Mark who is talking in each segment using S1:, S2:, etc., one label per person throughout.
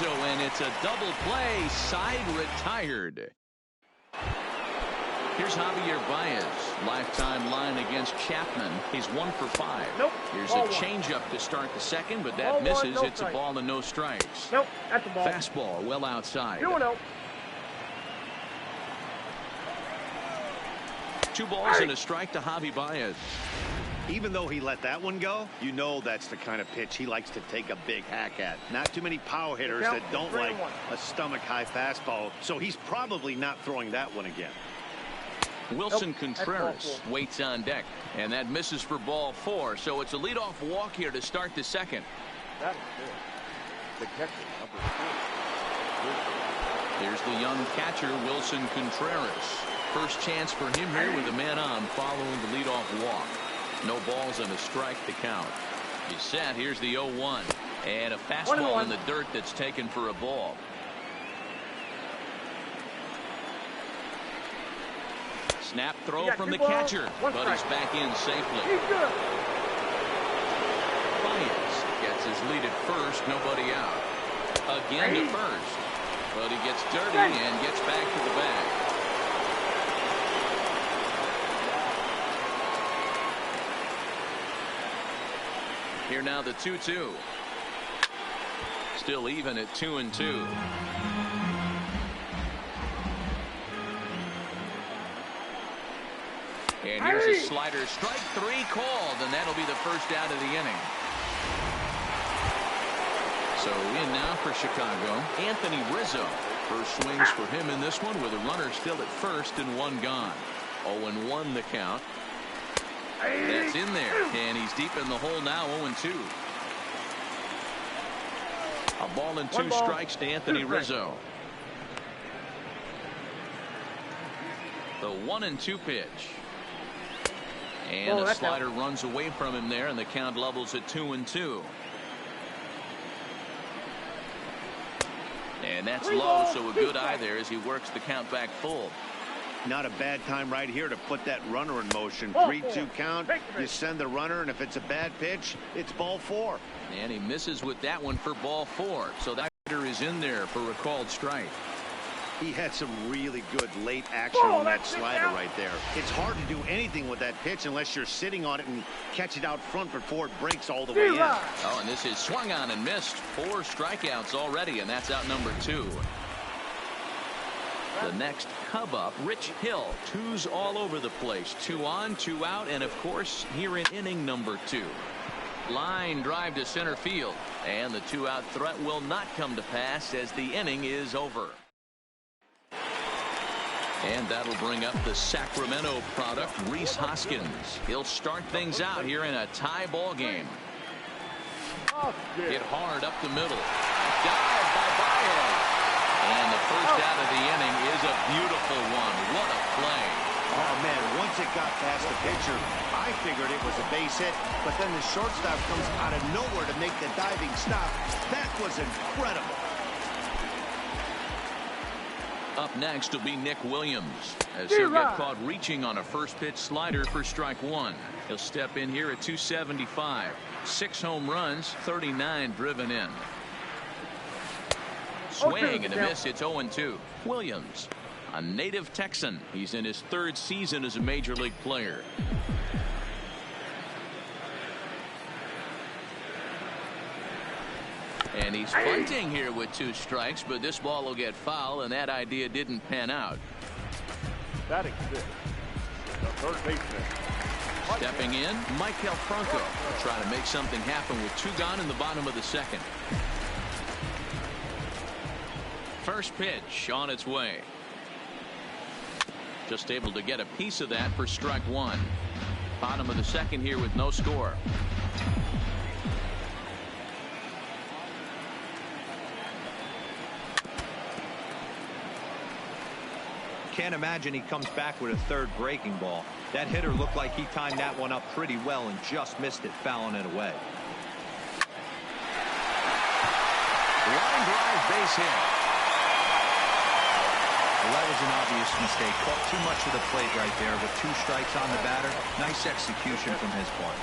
S1: And it's a double play. Side retired. Here's Javier Baez. Lifetime line against Chapman. He's 1 for 5.
S2: Nope.
S1: Here's a changeup to start the second, but that misses. It's a ball and no strikes.
S2: Nope, that's a ball.
S1: Fastball well outside.
S2: 2-0.
S1: 2 balls and a strike to Javi Baez.
S3: Even though he let that one go, you know that's the kind of pitch he likes to take a big hack at. Not too many power hitters that don't like a stomach-high fastball, so he's probably not throwing that one again.
S1: Wilson Contreras waits on deck, and that misses for ball 4, so it's a leadoff walk here to start the second.
S4: That is good. The catcher, number 4.
S1: Here's the young catcher, Wilson Contreras. First chance for him here with a man on following the leadoff walk. No balls and a strike to count. He's set. Here's the 0-1. And a fastball in the dirt that's taken for a ball. Snap throw from the catcher, but he's back in safely. Baez gets his lead at first, nobody out. Again to first, but he gets dirty and gets back to the bag. Here now the 2-2. Still even at 2-2. And here's a slider. Strike 3 called, and that'll be the first out of the inning. So in now for Chicago, Anthony Rizzo. First swings for him in this one with a runner still at first and 1 gone. 0-1 the count. That's in there, and he's deep in the hole now, 0-2. A ball and 2 strikes to Anthony Rizzo. The 1-2 pitch. And a slider runs away from him there, and the count levels at 2-2. And that's low, so a good eye there as he works the count back full.
S3: Not a bad time right here to put that runner in motion. 3-2 count. You send the runner, and if it's a bad pitch, it's ball 4.
S1: And he misses with that one for ball 4. So that hitter is in there for a called strike.
S3: He had some really good late action on that slider right there. It's hard to do anything with that pitch unless you're sitting on it and catch it out front before it breaks all the way in.
S1: Oh, and this is swung on and missed. 4 strikeouts already, and that's out number 2. The next Cub up, Rich Hill. 2s all over the place. 2 on, 2 out, and of course here in inning number 2. Line drive to center field, and the 2-out threat will not come to pass as the inning is over. And that'll bring up the Sacramento product, Rhys Hoskins. He'll start things out here in a tie ball game. Hit hard up the middle. Dive by Baez. And the first out of the inning is a beautiful one. What a play.
S3: Oh, man, once it got past the pitcher, I figured it was a base hit, but then the shortstop comes out of nowhere to make the diving stop. That was incredible.
S1: Up next will be Nick Williams as he'll get caught reaching on a first pitch slider for strike 1. He'll step in here at 275. 6 home runs, 39 driven in. Swing and a miss. It's 0-2. Williams, a native Texan. He's in his 3rd season as a major league player. And he's bunting here with 2 strikes, but this ball will get foul, and that idea didn't pan out.
S4: Batting 6. The third baseman.
S1: Stepping in, Maikel Franco. Trying to make something happen with 2 gone in the bottom of the 2nd. First pitch on its way. Just able to get a piece of that for strike 1. Bottom of the 2nd here with no score.
S5: Can't imagine he comes back with a 3rd breaking ball. That hitter looked like he timed that one up pretty well and just missed it, fouling it away.
S1: Line drive base hit.
S5: Well, that was an obvious mistake. Caught too much of the plate right there with 2 strikes on the batter. Nice execution from his part.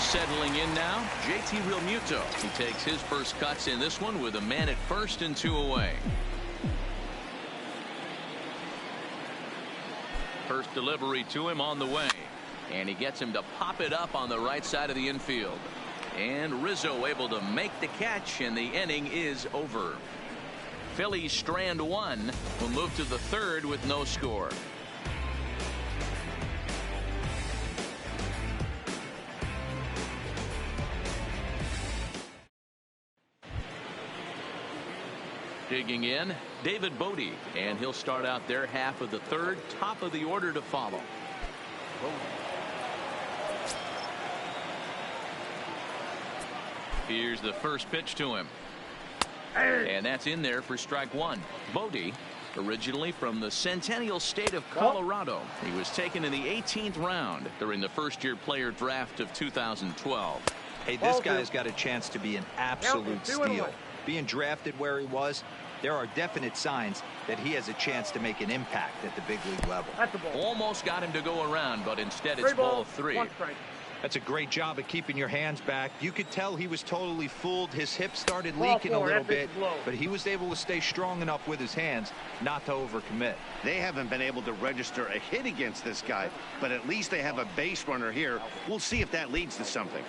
S1: Settling in now, JT Realmuto. He takes his first cuts in this one with a man at first and 2 away. First delivery to him on the way. And he gets him to pop it up on the right side of the infield. And Rizzo able to make the catch, and the inning is over. Phillies strand one. Will move to the third with no score. Digging in, David Bodie, and he'll start out their half of the third. Top of the order to follow. Here's the first pitch to him. And that's in there for strike one. Bodie, originally from the Centennial State of Colorado. He was taken in the 18th round during the first-year player draft of 2012.
S5: Hey, this guy's got a chance to be an absolute steal. Being drafted where he was, there are definite signs that he has a chance to make an impact at the big league level.
S1: Almost got him to go around, but instead it's ball 3.
S5: That's a great job of keeping your hands back. You could tell he was totally fooled. His hip started leaking a little bit, but he was able to stay strong enough with his hands not to overcommit.
S3: They haven't been able to register a hit against this guy, but at least they have a base runner here. We'll see if that leads to something.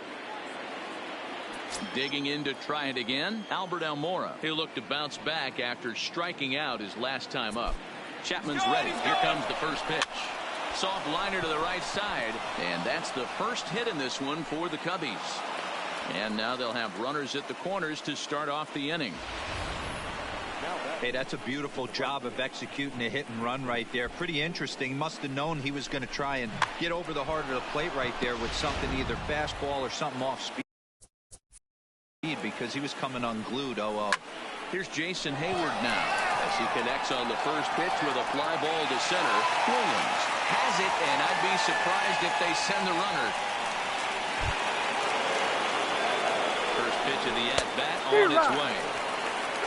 S1: Digging in to try it again, Albert Almora. He'll look to bounce back after striking out his last time up. Chapman's ready. Here comes the first pitch. Soft liner to the right side, and that's the first hit in this one for the Cubbies. And now they'll have runners at the corners to start off the inning.
S5: Hey, that's a beautiful job of executing a hit and run right there. Pretty interesting. Must have known he was going to try and get over the heart of the plate right there with something, either fastball or something off speed, because he was coming unglued. 0-0.
S1: Here's Jason Hayward now as he connects on the first pitch with a fly ball to center. Williams has it, and I'd be surprised if they send the runner. First pitch of the at-bat on its way.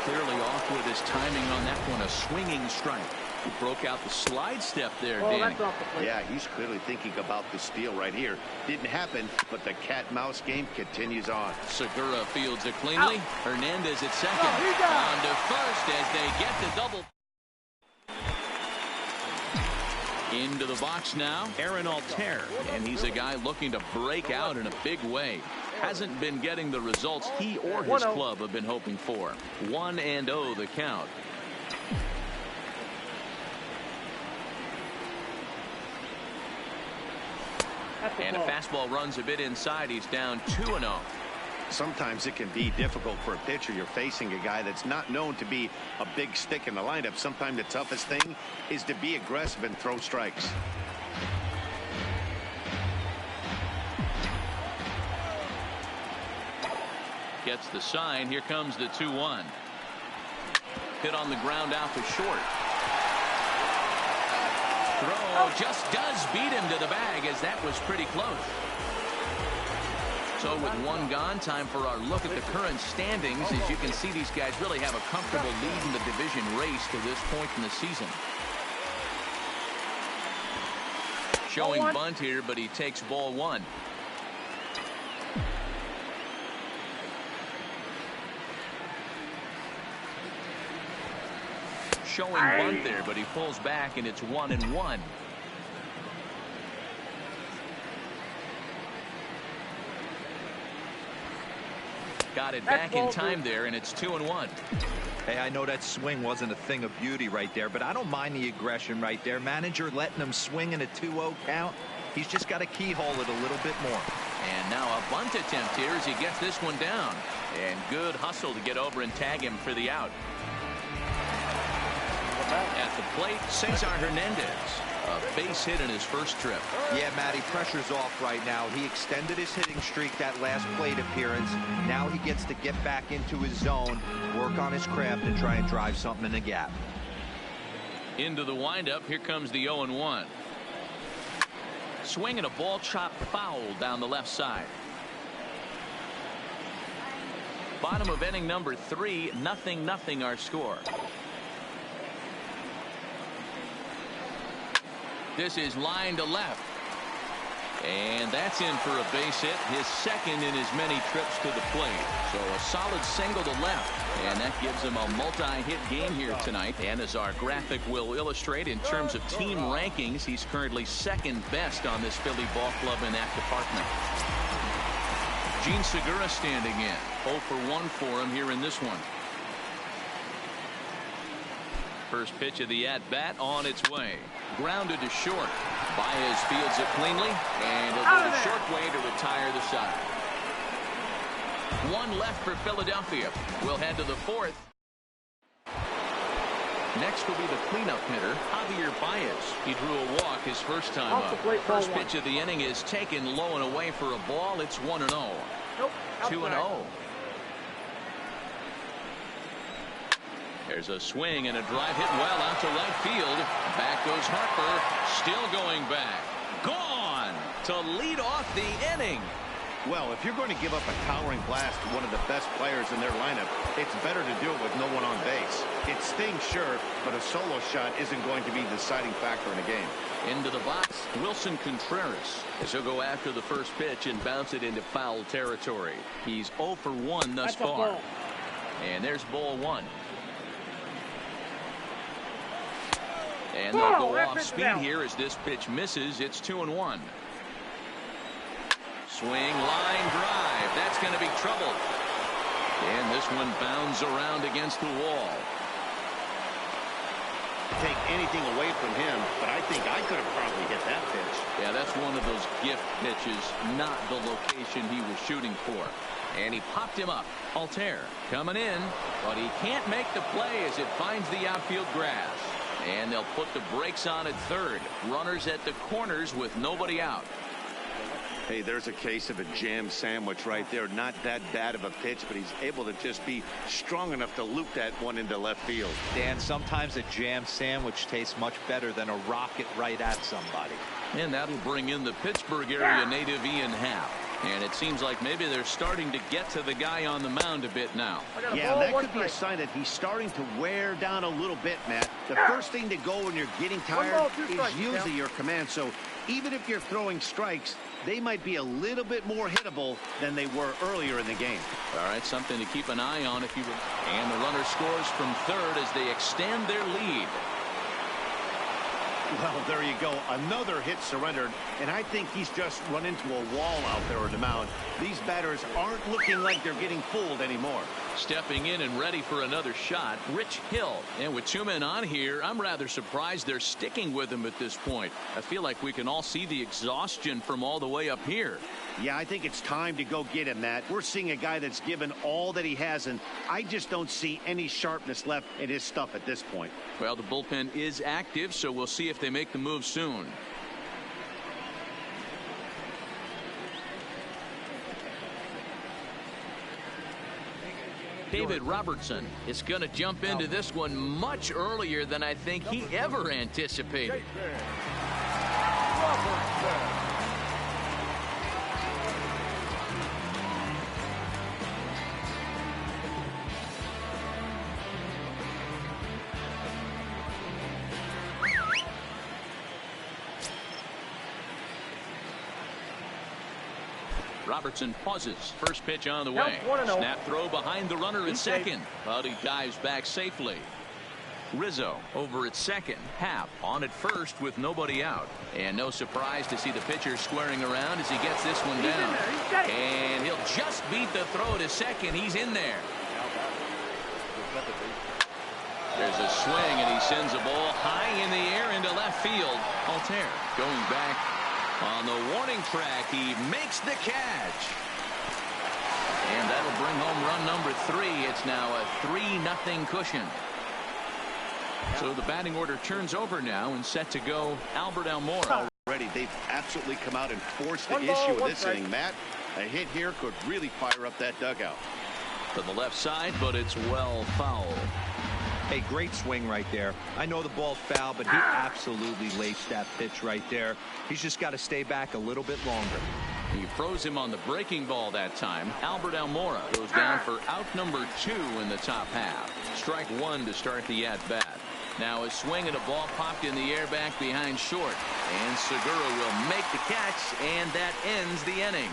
S1: Clearly off with his timing on that one. A swinging strike. He broke out the slide step there, Danny.
S3: Yeah, he's clearly thinking about the steal right here. Didn't happen, but the cat-mouse game continues on.
S1: Segura fields it cleanly. Hernandez at second. On to first as they get the double. Into the box now, Aaron Altair, and he's a guy looking to break out in a big way. Hasn't been getting the results he or his club have been hoping for. 1-0 the count. And a fastball runs a bit inside. He's down 2-0.
S3: Sometimes it can be difficult for a pitcher. You're facing a guy that's not known to be a big stick in the lineup. Sometimes the toughest thing is to be aggressive and throw strikes.
S1: Gets the sign. Here comes the 2-1. Hit on the ground out to short. Throw just does beat him to the bag, as that was pretty close. So with one gone, time for our look at the current standings. As you can see, these guys really have a comfortable lead in the division race to this point in the season. Showing bunt here, but he takes ball 1. Showing bunt there, but he pulls back, and it's 1-1. Got it back in time there, and it's 2-1.
S5: Hey, I know that swing wasn't a thing of beauty right there, but I don't mind the aggression right there. Manager letting him swing in a 2-0 count. He's just got to keyhole it a little bit more.
S1: And now a bunt attempt here as he gets this one down. And good hustle to get over and tag him for the out. At the plate, Cesar Hernandez. A base hit in his first trip.
S5: Yeah, Matty, pressure's off right now. He extended his hitting streak that last plate appearance. Now he gets to get back into his zone, work on his craft, and try and drive something in the gap.
S1: Into the windup. Here comes the 0-1. Swing and a ball chopped foul down the left side. Bottom of inning number 3, 0-0 our score. This is line to left. And that's in for a base hit, his second in as many trips to the plate. So a solid single to left, and that gives him a multi-hit game here tonight. And as our graphic will illustrate, in terms of team rankings, he's currently second best on this Philly ball club in that department. Gene Segura standing in. 0 for 1 for him here in this one. First pitch of the at-bat on its way. Grounded to short. Baez fields it cleanly, and he'll go the short way to retire the side. One left for Philadelphia. We'll head to the fourth. Next will be the cleanup hitter, Javier Baez. He drew a walk his first time up. First pitch of the inning is taken low and away for a ball. It's 1-0. 2-0. There's a swing and a drive hit well out to right field. Back goes Harper. Still going back. Gone to lead off the inning.
S3: Well, if you're going to give up a towering blast to one of the best players in their lineup, it's better to do it with no one on base. It stings, sure, but a solo shot isn't going to be the deciding factor in a game.
S1: Into the box, Wilson Contreras, as he'll go after the first pitch and bounce it into foul territory. He's 0 for 1 thus far. And there's ball one. And they'll go off speed here as this pitch misses. It's 2-1. Swing, line drive. That's going to be trouble. And this one bounds around against the wall.
S3: Take anything away from him, but I think I could have probably hit that pitch.
S1: Yeah, that's one of those gift pitches, not the location he was shooting for. And he popped him up. Altair coming in, but he can't make the play as it finds the outfield grass. And they'll put the brakes on at third. Runners at the corners with nobody out.
S3: Hey, there's a case of a jam sandwich right there. Not that bad of a pitch, but he's able to just be strong enough to loop that one into left field.
S5: Dan, sometimes a jam sandwich tastes much better than a rocket right at somebody.
S1: And that'll bring in the Pittsburgh area native Ian Happ. And it seems like maybe they're starting to get to the guy on the mound a bit now.
S3: Yeah, that could be a sign that he's starting to wear down a little bit, Matt. The first thing to go when you're getting tired is usually your command. So even if you're throwing strikes, they might be a little bit more hittable than they were earlier in the game.
S1: All right, something to keep an eye on if you will. And the runner scores from third as they extend their lead.
S3: Well, there you go. Another hit surrendered, and I think he's just run into a wall out there on the mound. These batters aren't looking like they're getting fooled anymore.
S1: Stepping in and ready for another shot, Rich Hill. And with 2 men on here, I'm rather surprised they're sticking with him at this point. I feel like we can all see the exhaustion from all the way up here.
S3: Yeah, I think it's time to go get him, Matt. We're seeing a guy that's given all that he has, and I just don't see any sharpness left in his stuff at this point.
S1: Well, the bullpen is active, so we'll see if they make the move soon. David Robertson is going to jump into this one much earlier than I think he ever anticipated. Robertson pauses. First pitch on the way. Snap throw behind the runner at second. But he dives back safely. Rizzo over at second. Happ on at first with nobody out. And no surprise to see the pitcher squaring around as he gets this one down. And he'll just beat the throw to second. He's in there. There's a swing, and he sends a ball high in the air into left field. Altair going back on the warning track. He makes the catch. And that'll bring home run number 3. It's now a 3-0 cushion. So the batting order turns over now and set to go Albert Almora.
S3: Already, they've absolutely come out and forced the issue of this inning, Matt. A hit here could really fire up that dugout.
S1: To the left side, but it's well foul.
S5: Hey, great swing right there. I know the ball's foul, but he absolutely laced that pitch right there. He's just got to stay back a little bit longer.
S1: He froze him on the breaking ball that time. Albert Almora goes down for out number 2 in the top half. Strike 1 to start the at-bat. Now a swing and a ball popped in the air back behind short. And Segura will make the catch, and that ends the inning.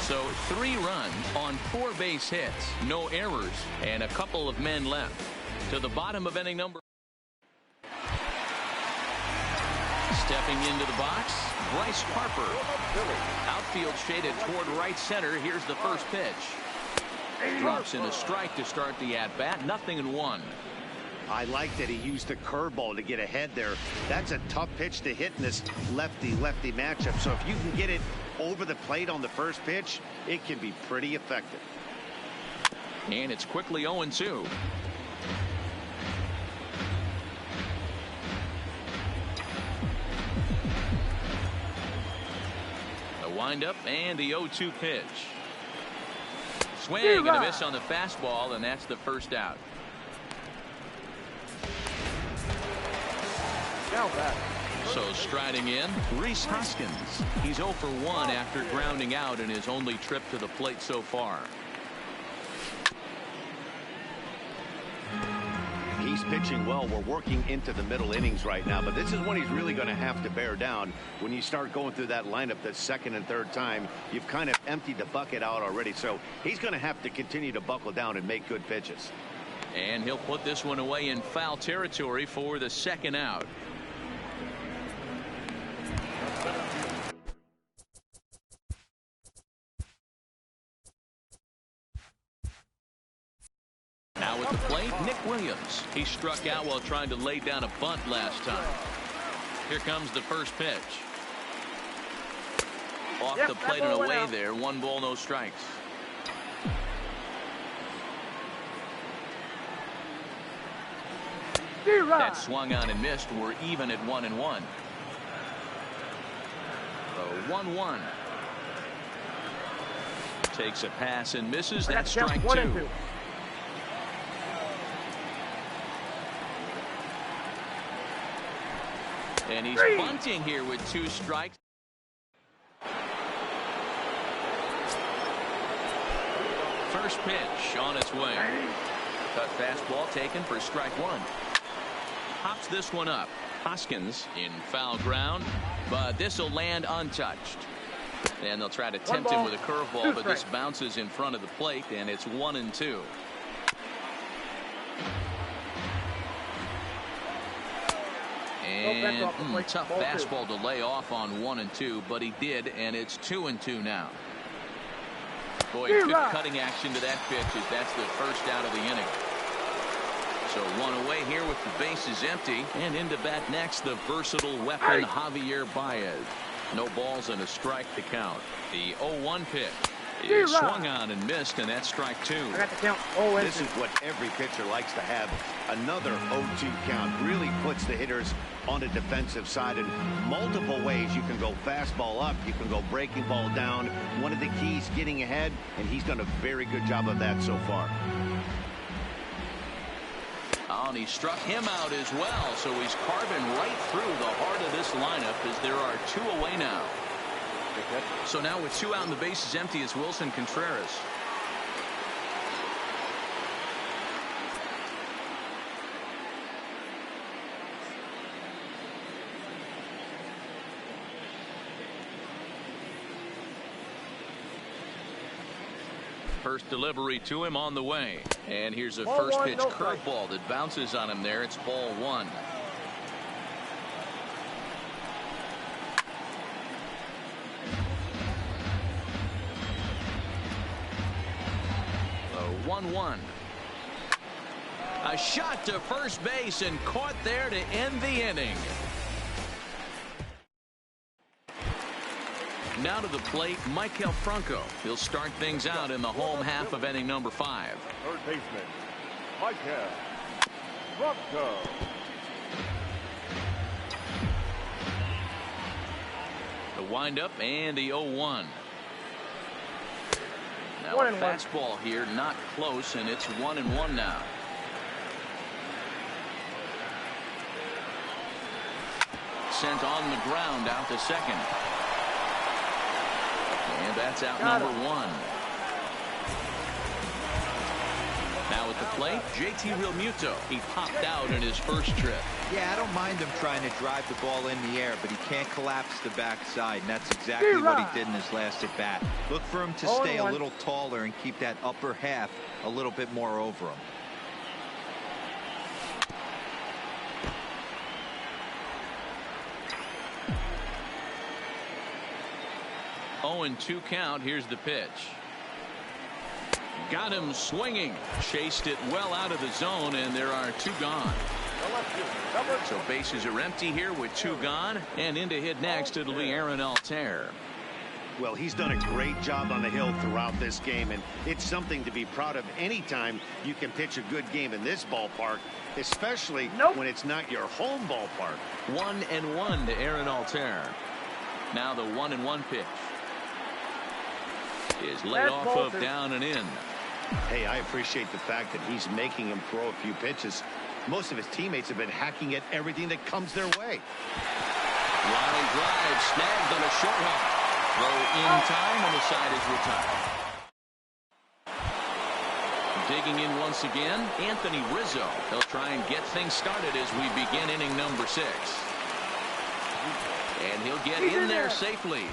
S1: So 3 runs on 4 base hits, no errors, and a couple of men left. To the bottom of inning number. Stepping into the box, Bryce Harper. Outfield shaded toward right center. Here's the first pitch. Drops in a strike to start the at-bat. 0-1.
S3: I like that he used the curveball to get ahead there. That's a tough pitch to hit in this lefty-lefty matchup. So if you can get it over the plate on the first pitch, it can be pretty effective.
S1: And it's quickly 0-2. A windup and the 0-2 pitch. Swing and a miss on the fastball, and that's the first out. So striding in, Rhys Hoskins. He's 0 for 1 after grounding out in his only trip to the plate so far.
S3: He's pitching well. We're working into the middle innings right now, but this is when he's really going to have to bear down. When you start going through that lineup the second and third time, you've kind of emptied the bucket out already. So he's going to have to continue to buckle down and make good pitches.
S1: And he'll put this one away in foul territory for the second out. Now at the plate, Nick Williams. He struck out while trying to lay down a bunt last time. Here comes the first pitch. Off the plate and away there. 1 ball, no strikes. That swung on and missed. We're even at 1-1. So 1-1. Takes a pass and misses. That's strike 2. And he's bunting here with 2 strikes. First pitch on its way. Cut fastball taken for strike 1. Pops this one up. Hoskins in foul ground, but this will land untouched. And they'll try to tempt him with a curveball, but this bounces in front of the plate, and it's 1-2. And tough fastball to lay off on 1-2, but he did, and it's 2-2 now. Boy, good cutting action to that pitch as that's the first out of the inning. So 1 away here with the bases empty, and into bat next, the versatile weapon Javier Baez. No balls and a strike to count. The 0-1 pitch is swung on and missed, and that's strike 2.
S3: I got to count. This is what every pitcher likes to have. Another 0-2 count really puts the hitters on the defensive side in multiple ways. You can go fastball up, you can go breaking ball down. One of the keys, getting ahead, and he's done a very good job of that so far.
S1: Oh, and he struck him out as well, so he's carving right through the heart of this lineup as there are 2 away now. So now with 2 out and the bases empty, it's Wilson Contreras. First delivery to him on the way. And here's a first pitch curveball that bounces on him there. It's ball 1. So 1-1. A shot to first base and caught there to end the inning. Now to the plate, Maikel Franco. He'll start things out in the home half of inning number 5.
S4: Third baseman, Maikel Franco.
S1: The windup and the 0-1. Now a fastball here, not close, and it's 1-1 now. Sent on the ground out to second. And that's out number 1. Now at the plate, JT Realmuto. He popped out in his first trip.
S5: Yeah, I don't mind him trying to drive the ball in the air, but he can't collapse the backside, and that's exactly what he did in his last at bat. Look for him to stay a little taller and keep that upper half a little bit more over him.
S1: 0-2 count. Here's the pitch. Got him swinging. Chased it well out of the zone, and there are 2 gone. So bases are empty here with 2 gone, and in to hit next it'll be Aaron Altair.
S3: Well, he's done a great job on the hill throughout this game, and it's something to be proud of anytime you can pitch a good game in this ballpark, especially when it's not your home ballpark.
S1: 1-1 to Aaron Altair. Now the 1-1 pitch is led off of down and in.
S3: Hey, I appreciate the fact that he's making him throw a few pitches. Most of his teammates have been hacking at everything that comes their way.
S1: Line drive snagged on a short hop. Throw in time, and the side is retired. Digging in once again, Anthony Rizzo. He'll try and get things started as we begin inning number 6. And he'll get in there safely.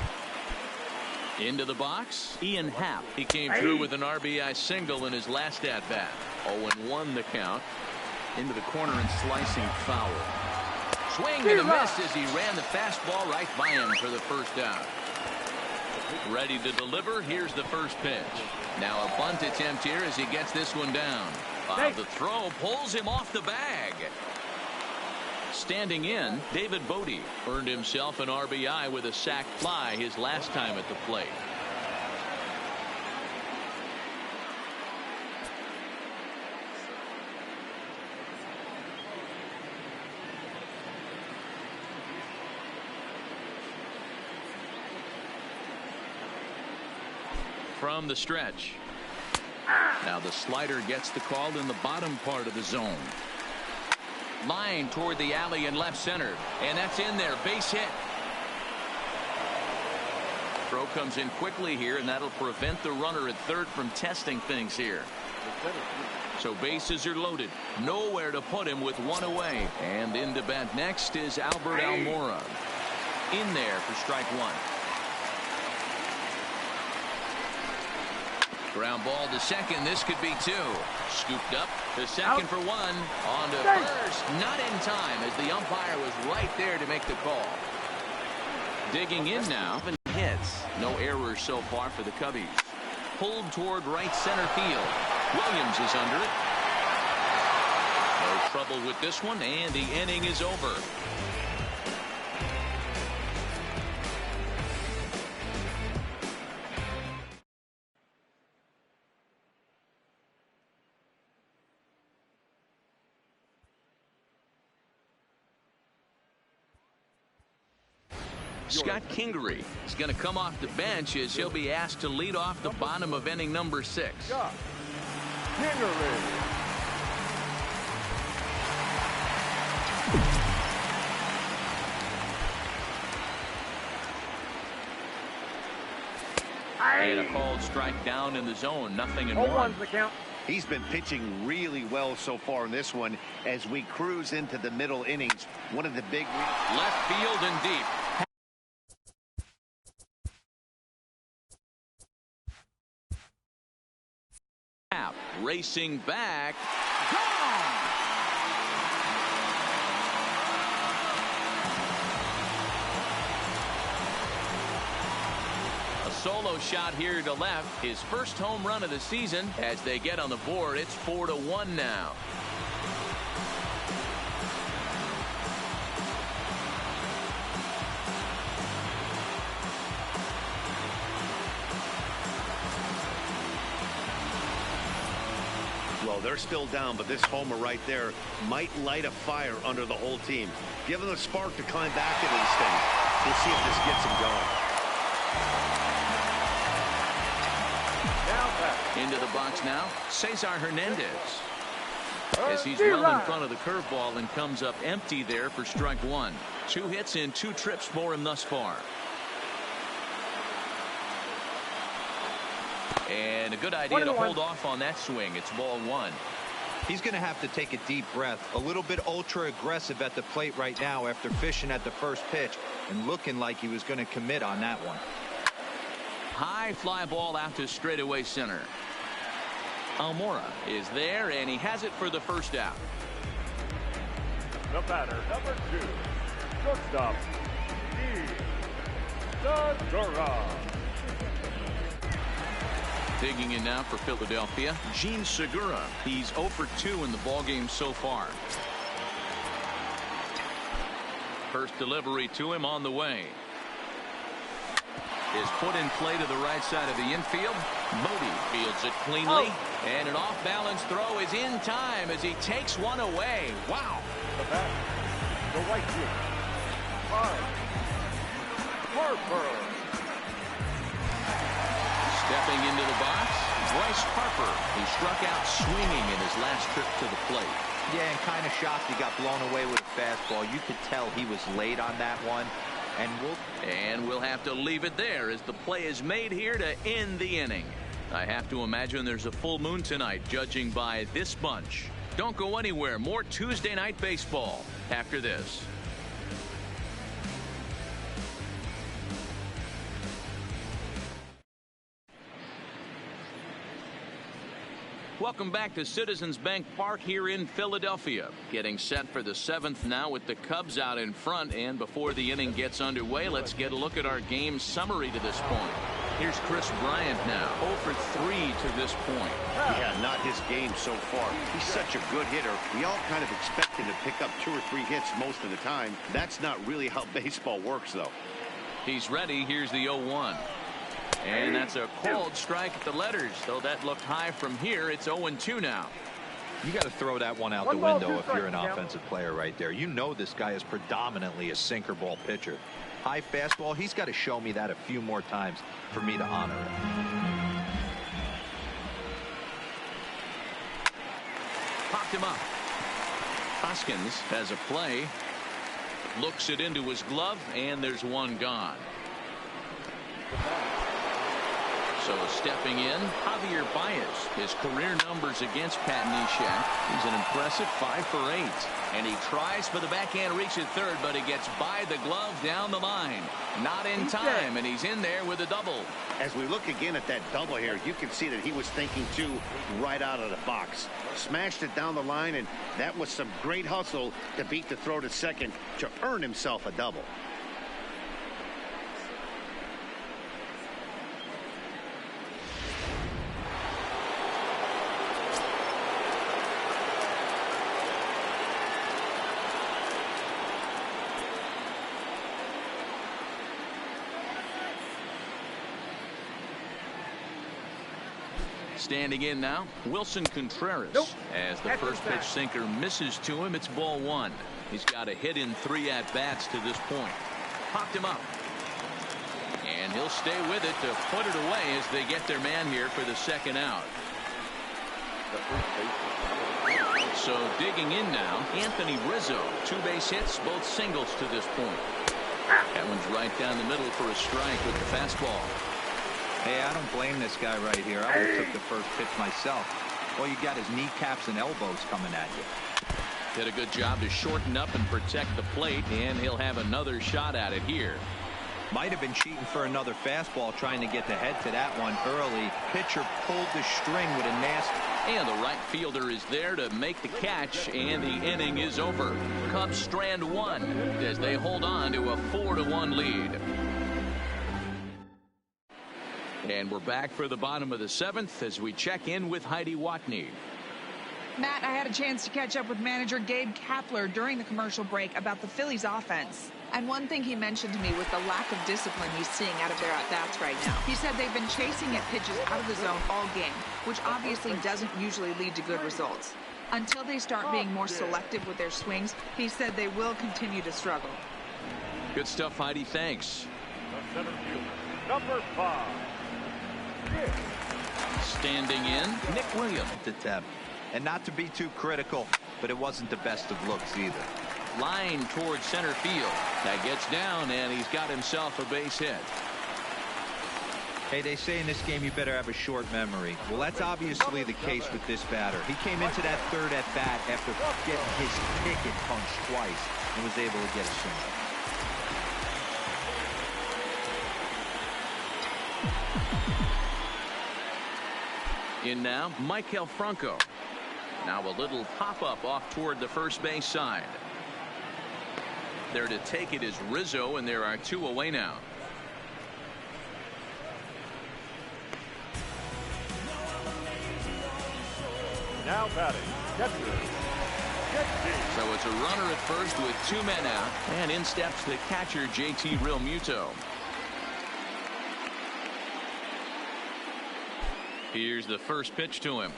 S1: Into the box, Ian Happ. He came through with an RBI single in his last at-bat. 0-1 the count. Into the corner and slicing foul. Swing and a miss as he ran the fastball right by him for the first out. Ready to deliver. Here's the first pitch. Now a bunt attempt here as he gets this one down. The throw pulls him off the bag. Standing in, David Bodie earned himself an RBI with a sac fly his last time at the plate. From the stretch. Now the slider gets the call in the bottom part of the zone. Line toward the alley in left center, and that's in there. Base hit. Throw comes in quickly here, and that'll prevent the runner at third from testing things here. So bases are loaded. Nowhere to put him with 1 away. And in to bat next is Albert Almora. In there for strike 1. Ground ball to second. This could be 2. Scooped up to second for 1. On to first. Not in time as the umpire was right there to make the call. Digging in now. Hits. No errors so far for the Cubbies. Pulled toward right center field. Williams is under it. No trouble with this one, and the inning is over. Scott Kingery is going to come off the bench as he'll be asked to lead off the bottom of inning number 6.
S4: Scott Kingery.
S1: And a called strike down in the zone. 0-1.
S3: The count. He's been pitching really well so far in this one as we cruise into the middle innings. One of the big
S1: left field and deep. Racing back. Gone! A solo shot here to left. His first home run of the season. As they get on the board, it's 4-1 now.
S3: Well, they're still down, but this homer right there might light a fire under the whole team. Give them a spark to climb back into this thing. We'll see if this gets them going.
S1: Into the box now, Cesar Hernandez. As he's well in front of the curveball and comes up empty there for strike 1. 2 hits in 2 trips for him thus far. And a good idea to hold off on that swing. It's ball one.
S5: He's going to have to take a deep breath. A little bit ultra aggressive at the plate right now after fishing at the first pitch and looking like he was going to commit on that one.
S1: High fly ball out to straightaway center. Almora is there, and he has it for the first out.
S4: The batter, number 2, shortstop, Segura.
S1: Digging in now for Philadelphia, Gene Segura. He's 0 for 2 in the ballgame so far. First delivery to him on the way. Is put in play to the right side of the infield. Modi fields it cleanly. And an off-balance throw is in time as he takes one away. Wow.
S4: The bat, the right field, Harper.
S1: Stepping into the box, Bryce Harper. He struck out swinging in his last trip to the plate.
S5: Yeah, and kind of shocked he got blown away with a fastball. You could tell he was late on that one. And
S1: we'll have to leave it there as the play is made here to end the inning. I have to imagine there's a full moon tonight, judging by this bunch. Don't go anywhere. More Tuesday night baseball after this. Welcome back to Citizens Bank Park here in Philadelphia. Getting set for the 7th now with the Cubs out in front. And before the inning gets underway, let's get a look at our game summary to this point. Here's Chris Bryant now, 0 for 3 to this point.
S3: Yeah, not his game so far. He's such a good hitter. We all kind of expect him to pick up 2 or 3 hits most of the time. That's not really how baseball works, though.
S1: He's ready. Here's the 0-1. And that's a called strike at the letters. Though that looked high from here, it's 0-2 now.
S5: You got to throw that one out the window if you're an offensive player right there. You know this guy is predominantly a sinker ball pitcher. High fastball, he's got to show me that a few more times for me to honor it.
S1: Popped him up. Hoskins has a play. Looks it into his glove, and there's one gone. So stepping in, Javier Baez. His career numbers against Pat Neshek. He's an impressive 5 for 8. And he tries for the backhand reach at third, but he gets by the glove down the line. Not in time, and he's in there with a double.
S3: As we look again at that double here, you can see that he was thinking, too, right out of the box. Smashed it down the line, and that was some great hustle to beat the throw to second to earn himself a double.
S1: Standing in now, Wilson Contreras. As the first pitch sinker misses to him, it's ball 1. He's got a hit in 3 at-bats to this point. Popped him up. And he'll stay with it to put it away as they get their man here for the second out. So digging in now, Anthony Rizzo. 2 base hits, both singles to this point. That one's right down the middle for a strike with the fastball.
S5: Hey, I don't blame this guy right here. I would have took the first pitch myself. Well, you got his kneecaps and elbows coming at you.
S1: Did a good job to shorten up and protect the plate, and he'll have another shot at it here.
S5: Might have been cheating for another fastball, trying to get the head to that one early. Pitcher pulled the string with a nasty.
S1: And the right fielder is there to make the catch, and the inning is over. Cubs strand 1 as they hold on to a 4-1 lead. And we're back for the bottom of the 7th as we check in with Heidi Watney.
S2: Matt, I had a chance to catch up with manager Gabe Kapler during the commercial break about the Phillies offense. And one thing he mentioned to me was the lack of discipline he's seeing out of their at-bats right now. He said they've been chasing at pitches out of the zone all game, which obviously doesn't usually lead to good results. Until they start being more selective with their swings, he said they will continue to struggle.
S1: Good stuff, Heidi. Thanks.
S4: The center fielder, number 5.
S1: Standing in, Nick Williams.
S5: And not to be too critical, but it wasn't the best of looks either.
S1: Line towards center field. That gets down, and he's got himself a base hit.
S5: Hey, they say in this game you better have a short memory. Well, that's obviously the case with this batter. He came into that third at bat after getting his ticket punched twice and was able to get a single.
S1: In now, Michael Franco. Now a little pop-up off toward the first base side. There to take it is Rizzo, and there are 2 away now.
S4: Now batting, catcher.
S1: So it's a runner at first with 2 men out, and in steps the catcher, JT Realmuto. Here's the first pitch to him.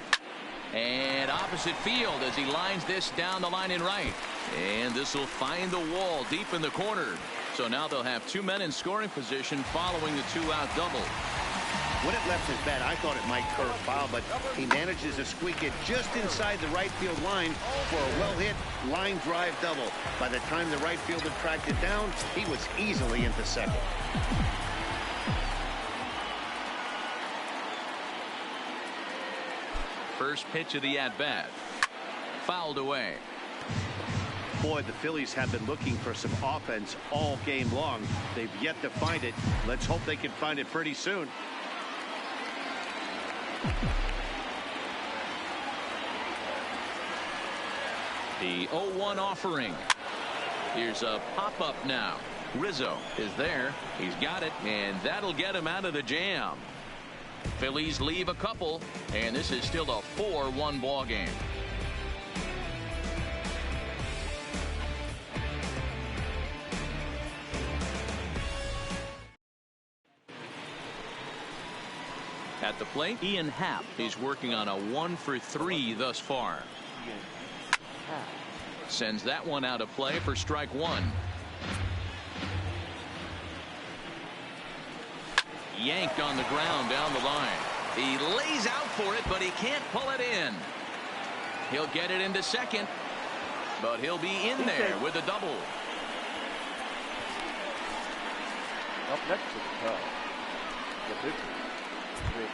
S1: And opposite field as he lines this down the line in right. And this will find the wall deep in the corner. So now they'll have 2 men in scoring position following the 2-out double.
S3: When it left his bat, I thought it might curve foul, but he manages to squeak it just inside the right field line for a well-hit line drive double. By the time the right fielder tracked it down, he was easily into second.
S1: First pitch of the at-bat. Fouled away.
S3: Boy, the Phillies have been looking for some offense all game long. They've yet to find it. Let's hope they can find it pretty soon.
S1: The 0-1 offering. Here's a pop-up now. Rizzo is there. He's got it, and that'll get him out of the jam. Phillies leave a couple, and this is still a 4-1 ball game. At the plate, Ian Happ is working on a 1-for-3 thus far. Sends that one out of play for strike 1. Yanked on the ground down the line. He lays out for it, but he can't pull it in. He'll get it into second, but he'll be in there with a double.
S4: Up next to the Cubs, the pitcher, Rich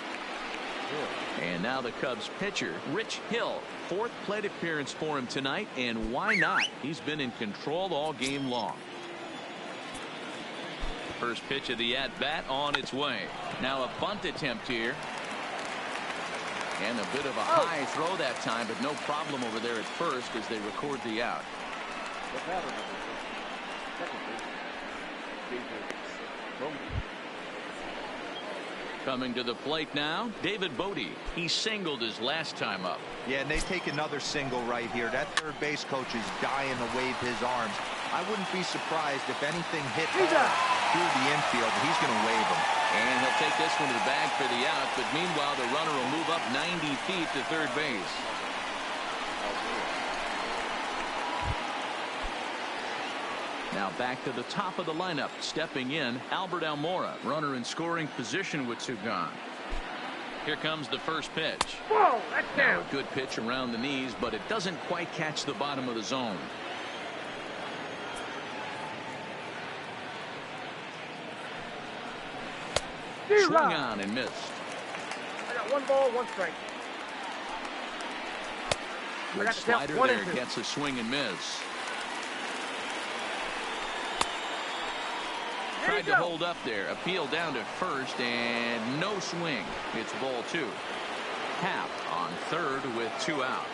S4: Hill.
S1: And now the Cubs pitcher, Rich Hill. 4th plate appearance for him tonight, and why not? He's been in control all game long. First pitch of the at-bat on its way. Now a bunt attempt here. And a bit of a high throw that time, but no problem over there at first as they record the out.
S4: The batter, second base, David.
S1: Coming to the plate now, David Bodie. He singled his last time up.
S5: Yeah, and they take another single right here. That third base coach is dying to wave his arms. I wouldn't be surprised if anything hit through the infield. He's going to wave them.
S1: And he'll take this one to the bag for the out, but meanwhile the runner will move up 90 feet to third base. Now back to the top of the lineup. Stepping in, Albert Almora, runner in scoring position with 2 gone. Here comes the first pitch.
S4: Whoa, that's
S1: now a good pitch around the knees, but it doesn't quite catch the bottom of the zone. Swung on and missed.
S4: I got 1 ball, 1 strike.
S1: Good slider there, gets a swing and miss. Tried to hold up there. Appeal down to first, and no swing. It's ball 2. Happ on third with 2 out.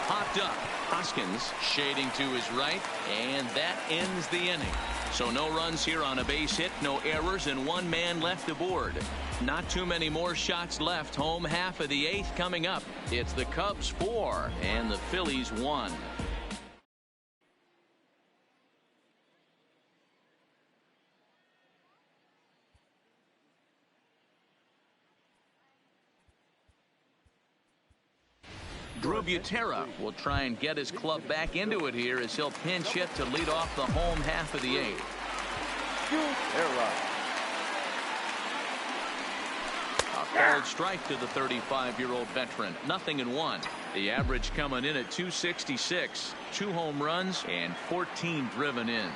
S1: Popped up. Hoskins shading to his right, and that ends the inning. So no runs here on a base hit, no errors, and 1 man left aboard. Not too many more shots left. Home half of the 8th coming up. It's the Cubs 4 and the Phillies 1. Drew Butera will try and get his club back into it here as he'll pinch hit to lead off the home half of the 8th. A called strike to the 35-year-old veteran. 0-1. The average coming in at 266. 2 home runs and 14 driven in.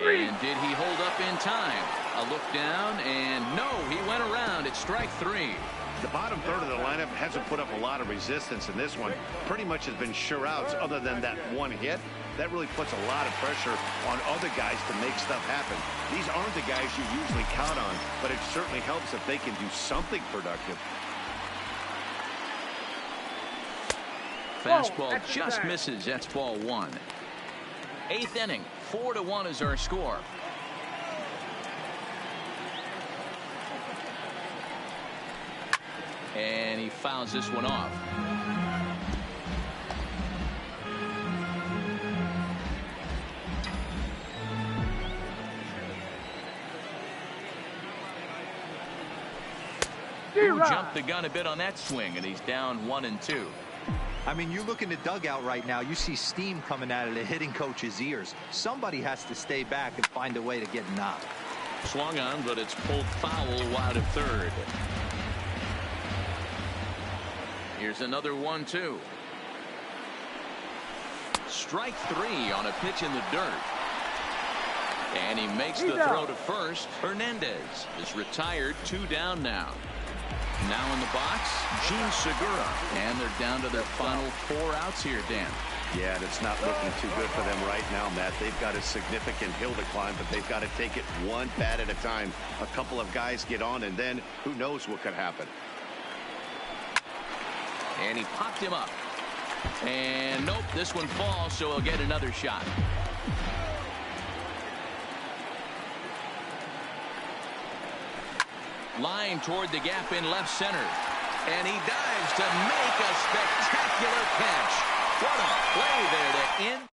S1: And did he hold up in time? A look down, and no, he went around. It's strike three.
S3: The bottom third of the lineup hasn't put up a lot of resistance in this one. Pretty much has been sure outs other than that one hit. That really puts a lot of pressure on other guys to make stuff happen. These aren't the guys you usually count on, but it certainly helps if they can do something productive.
S1: Fastball just misses. That's ball one. Eighth inning, 4-1 is our score. And he fouls this one off. Who jumped the gun a bit on that swing, and he's down 1-2.
S5: I mean, you look in the dugout right now, you see steam coming out of the hitting coach's ears. Somebody has to stay back and find a way to get knocked.
S1: Swung on, but it's pulled foul wide of third. Here's another 1-2. Strike three on a pitch in the dirt. And he makes the throw to first. Hernandez is retired, 2 down now. Now in the box, Gene Segura. And they're down to their final 4 outs here, Dan.
S3: Yeah, and it's not looking too good for them right now, Matt. They've got a significant hill to climb, but they've got to take it one bat at a time. A couple of guys get on, and then who knows what could happen.
S1: And he popped him up. And nope, this one falls, so he'll get another shot. Line toward the gap in left center. And he dives to make a spectacular catch. What a play there to end.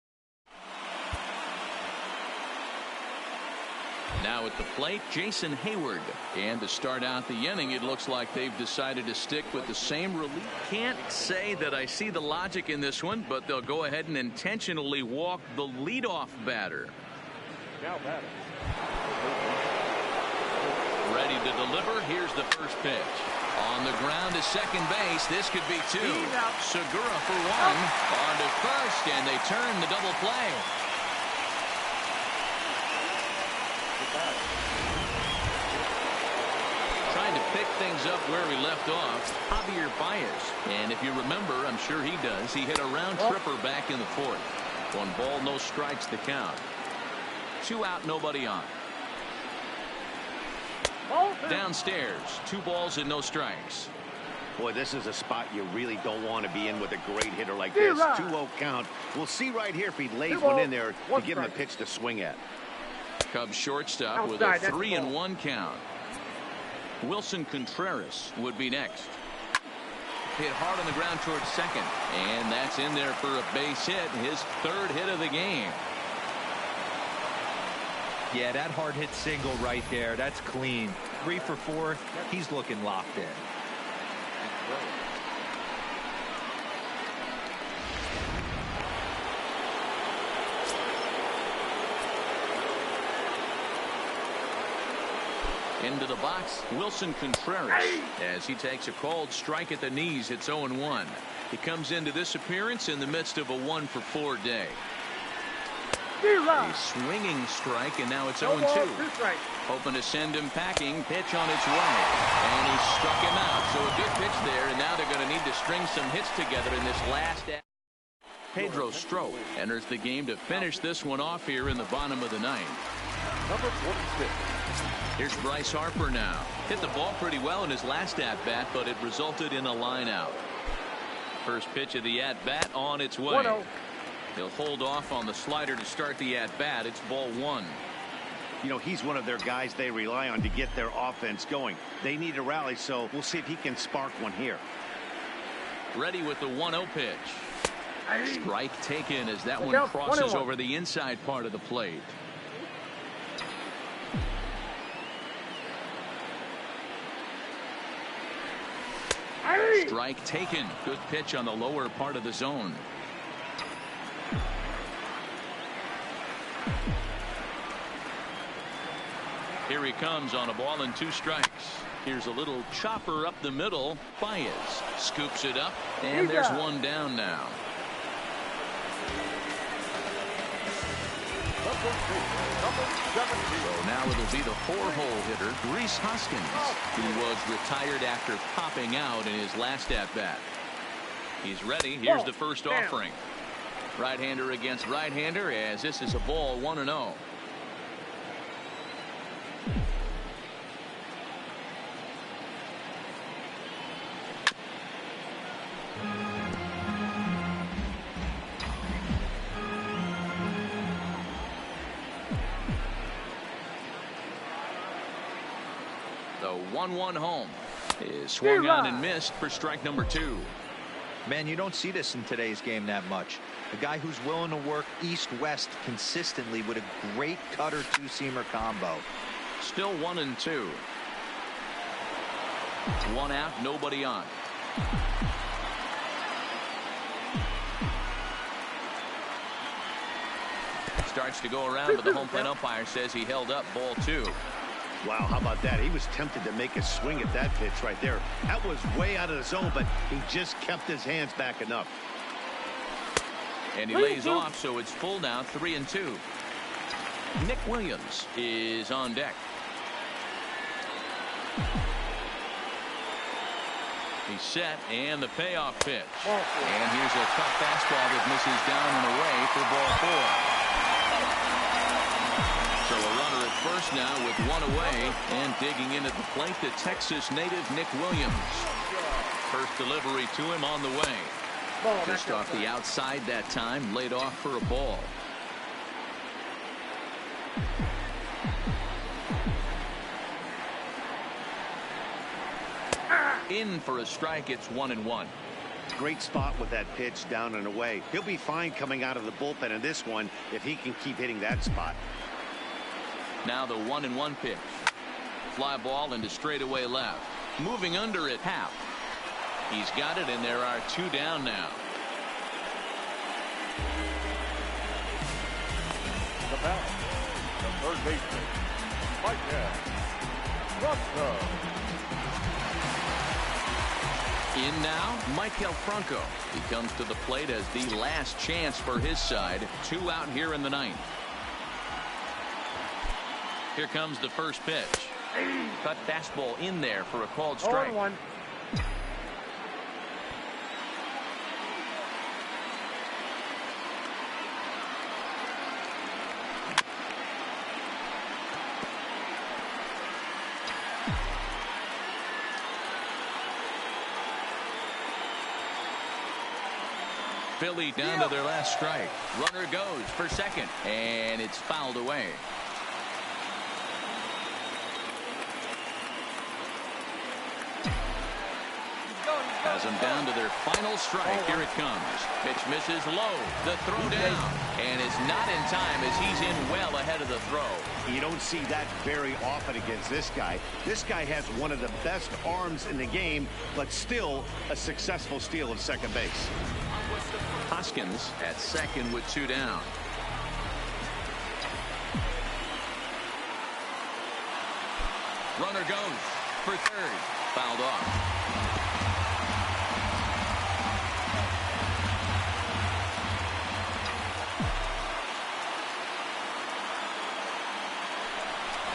S1: Now at the plate, Jason Hayward. And to start out the inning, it looks like they've decided to stick with the same relief. Can't say that I see the logic in this one, but they'll go ahead and intentionally walk the leadoff batter.
S4: Now batter.
S1: Ready to deliver. Here's the first pitch. On the ground to second base. This could be 2. Segura for 1. On to first, and they turn the double play. Trying to pick things up where we left off, Javier Baez. And if you remember, I'm sure he does, he hit a round tripper back in the 4th. 1 ball, no strikes to count. 2 out, nobody on. Downstairs, 2 balls and no strikes.
S3: Boy, this is a spot you really don't want to be in with a great hitter like this. 2-0 count. We'll see right here if he lays one in there to give him a pitch to swing at.
S1: Cubs shortstop with a 3-1 count. Wilson Contreras would be next. Hit hard on the ground towards second, and that's in there for a base hit, his 3rd hit of the game.
S5: Yeah, that hard hit single right there, that's clean. 3 for 4, he's looking locked in.
S1: Into the box, Wilson Contreras, as he takes a called strike at the knees. It's 0-1. He comes into this appearance in the midst of a 1 for 4 day. A swinging strike, and now it's 0-2. Hoping to send him packing. Pitch on its way, and he struck him out. So a good pitch there, and now they're going to need to string some hits together in this last. Pedro Strop enters the game to finish this one off here in the bottom of the 9th.
S4: Number 46.
S1: Here's Bryce Harper now. Hit the ball pretty well in his last at-bat, but it resulted in a line out. First pitch of the at-bat on its way.
S4: 1-0.
S1: He'll hold off on the slider to start the at-bat. It's ball 1.
S3: You know, he's one of their guys they rely on to get their offense going. They need a rally, so we'll see if he can spark one here.
S1: Ready with the 1-0 pitch. Strike taken as that one crosses
S4: 21.
S1: over the inside part of the plate. Strike taken. Good pitch on the lower part of the zone. Here he comes on a ball and 2 strikes. Here's a little chopper up the middle. Baez scoops it up, and there's 1 down now. So now it'll be the 4-hole hitter, Rhys Hoskins, who was retired after popping out in his last at-bat. He's ready. Here's the first offering. Right-hander against right-hander, as this is a ball 1-0. The 1-1 home is swung on and missed for strike number 2.
S5: Man, you don't see this in today's game that much. A guy who's willing to work east-west consistently with a great cutter two-seamer combo.
S1: Still 1-2. 1 out, nobody on. Starts to go around, but the home plate umpire says he held up ball 2.
S3: Wow, how about that? He was tempted to make a swing at that pitch right there. That was way out of the zone, but he just kept his hands back enough.
S1: And he lays off, so it's full now, 3-2. Nick Williams is on deck. He's set, and the payoff pitch. And here's a tough fastball that misses down and away for ball 4. So a runner at first now with 1 away, and digging in at the plate, the Texas native Nick Williams. First delivery to him on the way. Just off the outside that time, laid off for a ball. In for a strike. It's 1-1.
S3: Great spot with that pitch down and away. He'll be fine coming out of the bullpen in this one if he can keep hitting that spot.
S1: Now the 1-1 pitch. Fly ball into straightaway left. Moving under it, half. He's got it, and there are 2 down now.
S4: The batter, the third baseman, Franco.
S1: In now, Michael Franco. He comes to the plate as the last chance for his side. 2 out here in the 9th. Here comes the first pitch. Cut fastball in there for a called strike.
S4: 0-1.
S1: Philly down to their last strike. Runner goes for second, and it's fouled away. Has them down to their final strike. Here it comes. Pitch misses low. The throw down. And is not in time as he's in well ahead of the throw.
S3: You don't see that very often against this guy. This guy has one of the best arms in the game, but still a successful steal of second base.
S1: Hoskins at second with 2 down. Runner goes for third. Fouled off.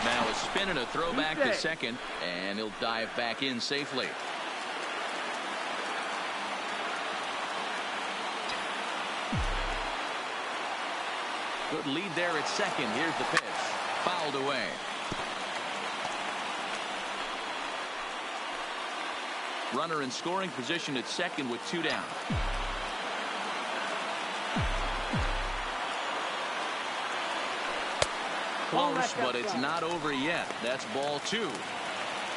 S1: Now a spin and a throw back to second, and he'll dive back in safely. Good lead there at second. Here's the pitch. Fouled away. Runner in scoring position at second with 2 down. Close, but it's not over yet. That's ball 2.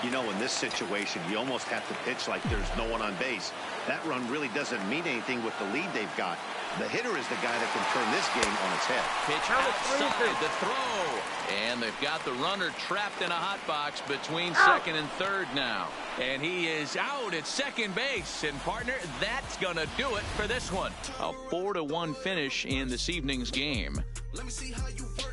S3: You know, in this situation, you almost have to pitch like there's no one on base. That run really doesn't mean anything with the lead they've got. The hitter is the guy that can turn this game on its head.
S1: Pitch outside the throw. And they've got the runner trapped in a hot box between second and third now. And he is out at second base. And, partner, that's going to do it for this one. A 4-1 finish in this evening's game. Let me see how you work.